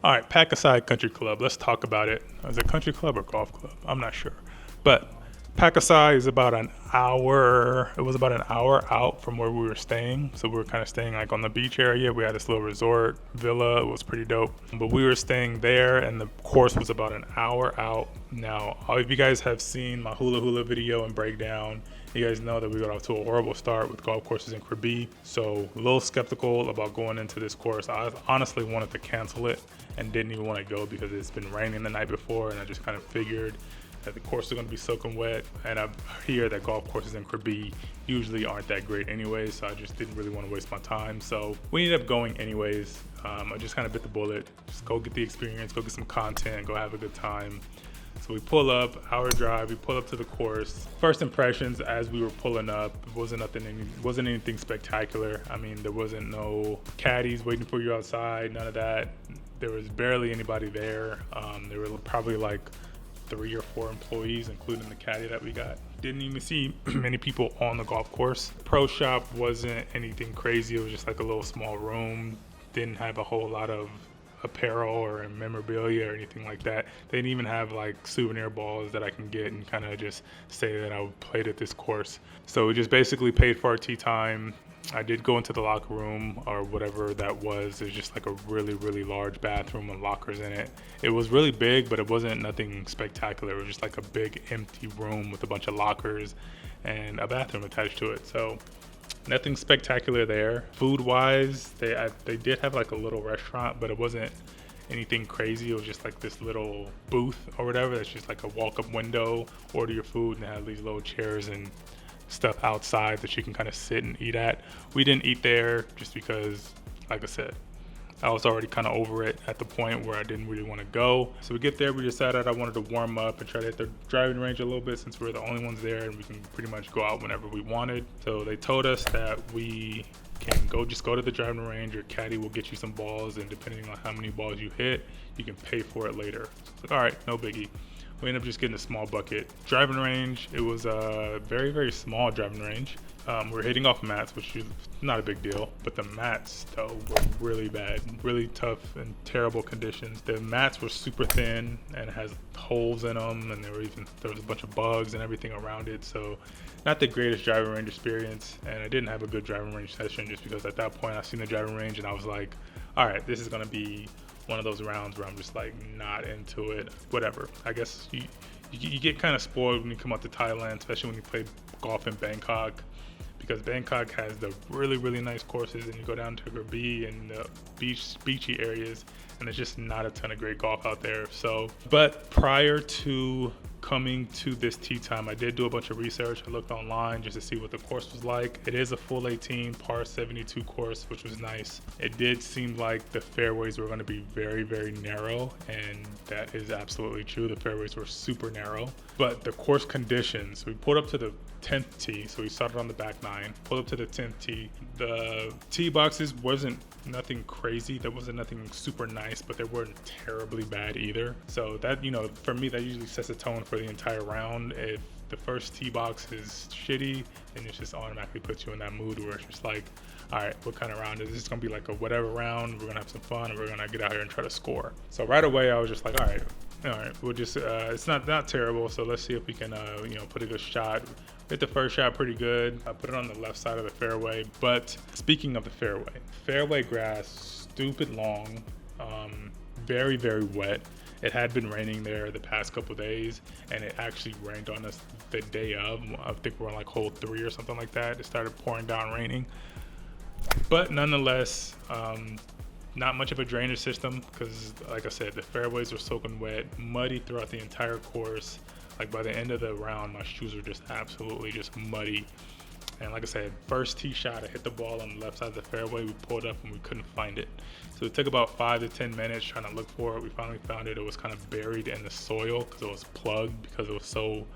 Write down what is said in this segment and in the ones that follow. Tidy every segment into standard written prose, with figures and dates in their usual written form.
All right, Pakasai Country Club. Let's talk about it. Is it country club or golf club? I'm not sure. But Pakasai is about an hour. It was about an hour out from where we were staying. So we were kind of staying like on the beach area. We had this little resort villa. It was pretty dope. But we were staying there, and the course was about an hour out. Now, if you guys have seen my hula hula video and breakdown, you guys know that we got off to a horrible start with golf courses in Krabi. So a little skeptical about going into this course. I honestly wanted to cancel it and didn't even want to go because it's been raining the night before, and I just kind of figured that the course is going to be soaking wet, and I hear that golf courses in Krabi usually aren't that great anyways, so I just didn't really want to waste my time. So we ended up going anyways. I just kind of bit the bullet, just go get the experience, go get some content, go have a good time. So we pull up, hour drive, we pull up to the course. First impressions as we were pulling up, wasn't anything spectacular. I mean, there wasn't no caddies waiting for you outside, none of that. There was barely anybody there. There were probably like 3 or 4 employees, including the caddy that we got. Didn't even see many people on the golf course. Pro shop wasn't anything crazy. It was just like a little small room. Didn't have a whole lot of apparel or memorabilia or anything like that. They didn't even have like souvenir balls that I can get and kind of just say that I played at this course. So we just basically paid for our tee time. I did go into the locker room or whatever that was. It's just like a really, really large bathroom with lockers in it. It was really big, but it wasn't nothing spectacular. It was just like a big empty room with a bunch of lockers and a bathroom attached to it. So nothing spectacular there. Food wise, they did have like a little restaurant, but it wasn't anything crazy. It was just like this little booth or whatever. That's just like a walk-up window, order your food, and they had these little chairs and stuff outside that you can kind of sit and eat at. We didn't eat there just because, like I said, I was already kind of over it at the point where I didn't really want to go. So we get there, we decided I wanted to warm up and try to hit the driving range a little bit since we're the only ones there and we can pretty much go out whenever we wanted. So they told us that we can just go to the driving range. Your caddy will get you some balls, and depending on how many balls you hit, you can pay for it later. So it's like, all right, no biggie. We ended up just getting a small bucket. Driving range, it was a very, very small driving range. We're hitting off mats, which is not a big deal, but the mats, though, were really bad, really tough and terrible conditions. The mats were super thin and has holes in them, and there was a bunch of bugs and everything around it, so not the greatest driving range experience, and I didn't have a good driving range session just because at that point I seen the driving range and I was like, all right, this is going to be one of those rounds where I'm just like not into it. Whatever. I guess you get kind of spoiled when you come out to Thailand, especially when you play golf in Bangkok, because Bangkok has the really, really nice courses, and you go down to Krabi and the beachy areas, and there's just not a ton of great golf out there. So, but prior to coming to this tee time, I did do a bunch of research. I looked online just to see what the course was like. It is a full 18 par 72 course, which was nice. It did seem like the fairways were going to be very, very narrow, and that is absolutely true. The fairways were super narrow, but the course conditions, we pulled up to the 10th tee, so we started on the back 9, pulled up to the 10th tee. The tee boxes wasn't nothing crazy. There wasn't nothing super nice, but they weren't terribly bad either. So that, for me, that usually sets a tone for the entire round. If the first tee box is shitty, then it just automatically puts you in that mood where it's just like, all right, what kind of round is this? Gonna be like a whatever round. We're gonna have some fun, and we're gonna get out here and try to score. So right away, I was just like, all right, we'll just, it's not terrible. So let's see if we can, put a good shot. Hit the first shot pretty good. I put it on the left side of the fairway. But speaking of the fairway grass, stupid long, very, very wet. It had been raining there the past couple of days, and it actually rained on us the day of. I think we're on like hole 3 or something like that. It started pouring down raining. But nonetheless, not much of a drainage system because, like I said, the fairways were soaking wet, muddy throughout the entire course. Like by the end of the round, my shoes were just absolutely just muddy. And like I said, first tee shot, I hit the ball on the left side of the fairway. We pulled up and we couldn't find it. So it took about 5 to 10 minutes trying to look for it. We finally found it. It was kind of buried in the soil because it was plugged because it was so,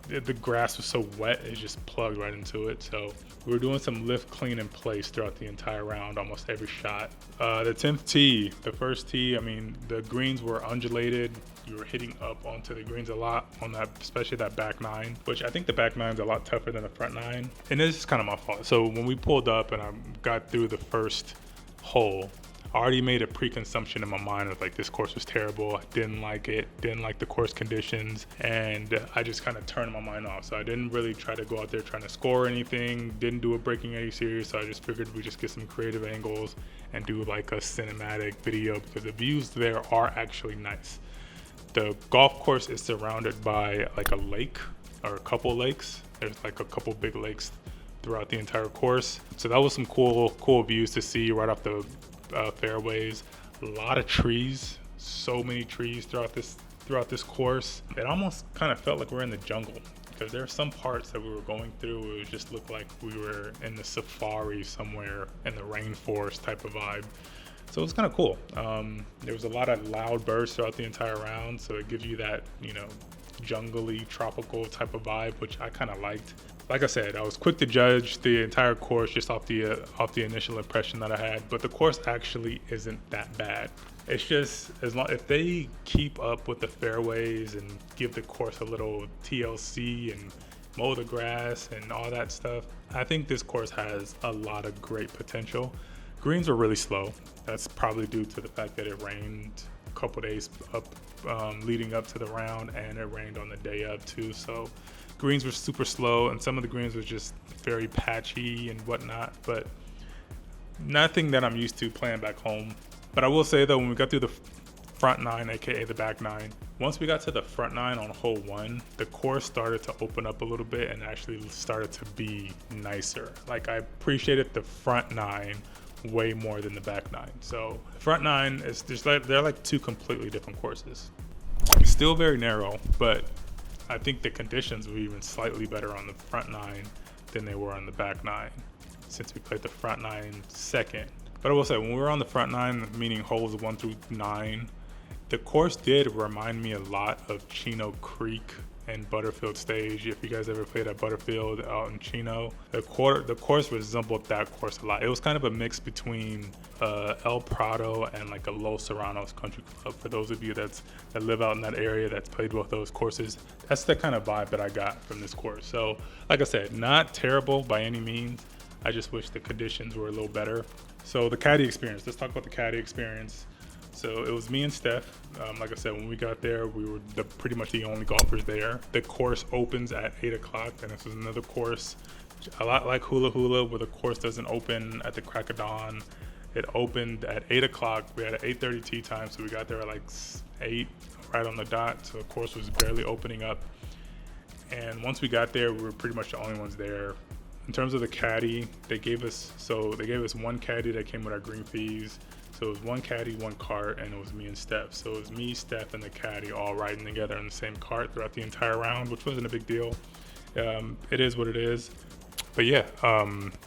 the grass was so wet, it just plugged right into it. So we were doing some lift, clean, in place throughout the entire round, almost every shot. The 10th tee, the first tee, I mean, the greens were undulated. You were hitting up onto the greens a lot on that, especially that back 9, which I think the back 9 is a lot tougher than the front 9. And this is kind of my fault. So when we pulled up and I got through the first hole, I already made a preconception in my mind of like, this course was terrible. I didn't like it, didn't like the course conditions, and I just kind of turned my mind off. So I didn't really try to go out there trying to score anything, didn't do a breaking eddy series. So I just figured we just get some creative angles and do like a cinematic video, because the views there are actually nice. The golf course is surrounded by like a lake or a couple lakes. There's like a couple big lakes throughout the entire course. So that was some cool views to see right off the fairways. A lot of trees, so many trees throughout this course. It almost kind of felt like we're in the jungle, because there are some parts that we were going through where it just looked like we were in the safari somewhere in the rainforest type of vibe. So it was kind of cool. There was a lot of loud birds throughout the entire round, so it gives you that, jungly, tropical type of vibe, which I kind of liked. Like I said, I was quick to judge the entire course just off the initial impression that I had, but the course actually isn't that bad. It's just if they keep up with the fairways and give the course a little TLC and mow the grass and all that stuff, I think this course has a lot of great potential. Greens were really slow. That's probably due to the fact that it rained a couple days up leading up to the round, and it rained on the day of too. So greens were super slow, and some of the greens were just very patchy and whatnot, but nothing that I'm used to playing back home. But I will say though, when we got through the front nine, aka the back nine, once we got to the front nine on hole 1, the course started to open up a little bit and actually started to be nicer. Like, I appreciated the front nine way more than the back nine. So the front nine is they're like two completely different courses. Still very narrow, but I think the conditions were even slightly better on the front nine than they were on the back nine, since we played the front nine second. But I will say, when we were on the front nine, meaning holes 1 through 9, the course did remind me a lot of Chino Creek and Butterfield Stage. If you guys ever played at Butterfield out in Chino, the course resembled that course a lot. It was kind of a mix between El Prado and like a Los Serranos country club. For those of you that live out in that area that's played both those courses, that's the kind of vibe that I got from this course. So like I said, not terrible by any means. I just wish the conditions were a little better. So the caddy experience, let's talk about the caddy experience. So it was me and Steph. Like I said, when we got there, we were pretty much the only golfers there. The course opens at 8 o'clock, and this was another course, a lot like Hula Hula, where the course doesn't open at the crack of dawn. It opened at 8 o'clock. We had an 8:30 tee time, so we got there at like 8, right on the dot. So the course was barely opening up. And once we got there, we were pretty much the only ones there. In terms of the caddy, they gave us one caddy that came with our green fees. So it was one caddy, one cart, and it was me and Steph. So it was me, Steph, and the caddy all riding together in the same cart throughout the entire round, which wasn't a big deal. It is what it is. But yeah,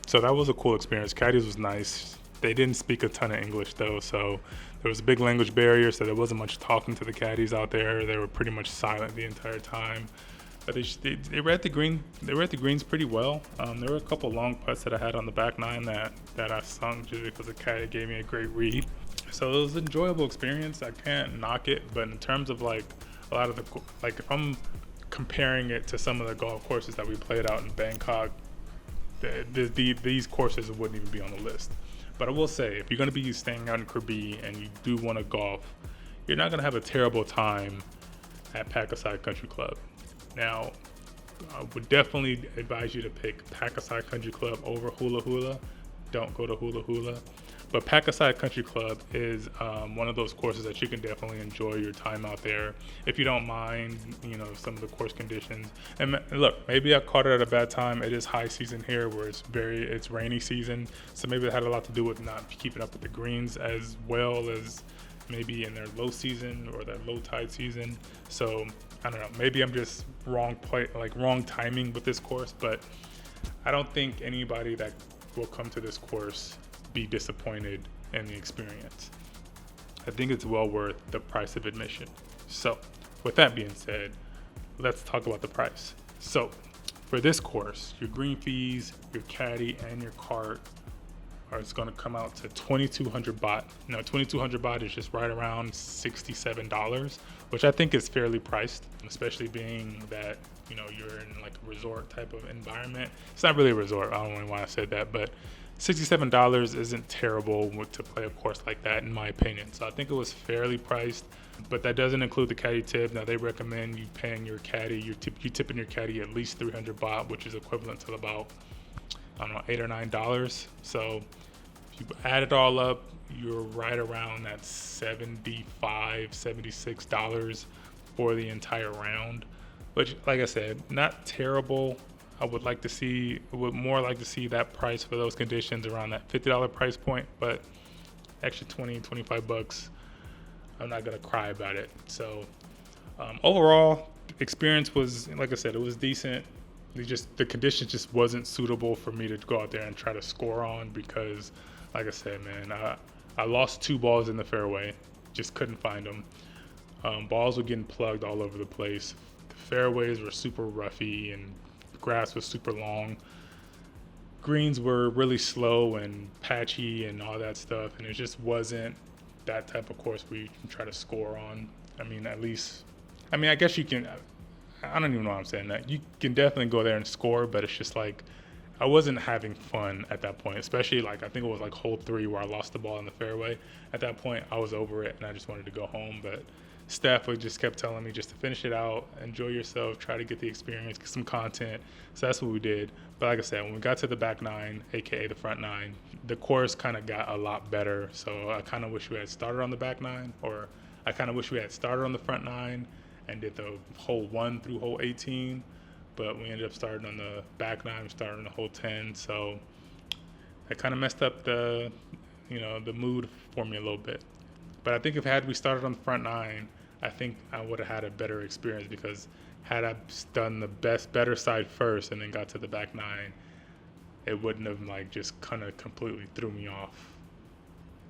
so that was a cool experience. Caddies was nice. They didn't speak a ton of English though, so there was a big language barrier, so there wasn't much talking to the caddies out there. They were pretty much silent the entire time. But they read the greens pretty well. There were a couple long putts that I had on the back nine that I sunk just because the caddy gave me a great read. So it was an enjoyable experience. I can't knock it, but in terms of like a lot of if I'm comparing it to some of the golf courses that we played out in Bangkok, these courses wouldn't even be on the list. But I will say, if you're going to be staying out in Krabi and you do want to golf, you're not going to have a terrible time at Pakasai Country Club. Now, I would definitely advise you to pick Pakasai Country Club over Hula Hula. Don't go to Hula Hula. But Pakasai Country Club is one of those courses that you can definitely enjoy your time out there if you don't mind, some of the course conditions. And look, maybe I caught it at a bad time. It is high season here, where it's rainy season, so maybe it had a lot to do with not keeping up with the greens as well as maybe in their low season or their low tide season. So I don't know. Maybe I'm just wrong timing with this course, but I don't think anybody that will come to this course be disappointed in the experience. I think it's well worth the price of admission. So with that being said, let's talk about the price. So for this course, your green fees, your caddy, and your cart it's going to come out to 2,200 baht. Now, 2,200 baht is just right around $67, which I think is fairly priced, especially being that you're in like a resort type of environment. It's not really a resort. I don't know why I said that, but $67 isn't terrible to play a course like that, in my opinion. So I think it was fairly priced, but that doesn't include the caddy tip. Now they recommend you paying your caddy, you tipping your caddy at least 300 baht, which is equivalent to about, I don't know, $8 or $9. So if you add it all up, you're right around that $75, $76 for the entire round, which, like I said, not terrible. I would more like to see that price for those conditions around that $50 price point, but extra 20, 25 bucks, I'm not gonna cry about it. So overall, experience was, like I said, it was decent. The conditions just wasn't suitable for me to go out there and try to score on because, like I said, man, I lost 2 balls in the fairway, just couldn't find them. Balls were getting plugged all over the place. The fairways were super roughy and grass was super long. Greens were really slow and patchy and all that stuff, and it just wasn't that type of course where you can try to score on. I guess you can. I don't even know why I'm saying that. You can definitely go there and score, but it's just like I wasn't having fun at that point, especially like I think it was like hole 3 where I lost the ball in the fairway. At that point, I was over it and I just wanted to go home, but Steph just kept telling me just to finish it out, enjoy yourself, try to get the experience, get some content. So that's what we did. But like I said, when we got to the back 9, aka the front 9, the course kind of got a lot better. So I kind of wish we had started on the back 9, or I kind of wish we had started on the front 9 and did the hole 1 through hole 18. But we ended up starting on the back 9, starting on the hole 10. So that kind of messed up the mood for me a little bit. But I think had we started on the front 9, I think I would have had a better experience, because had I done the better side first and then got to the back 9, it wouldn't have just kind of completely threw me off.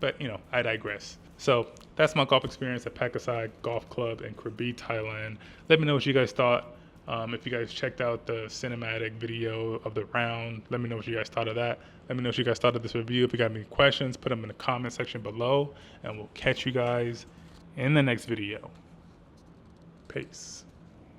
But I digress. So that's my golf experience at Pakasai Golf Club in Krabi, Thailand. Let me know what you guys thought. If you guys checked out the cinematic video of the round, let me know what you guys thought of that. Let me know what you guys thought of this review. If you got any questions, put them in the comment section below, and we'll catch you guys in the next video. Peace.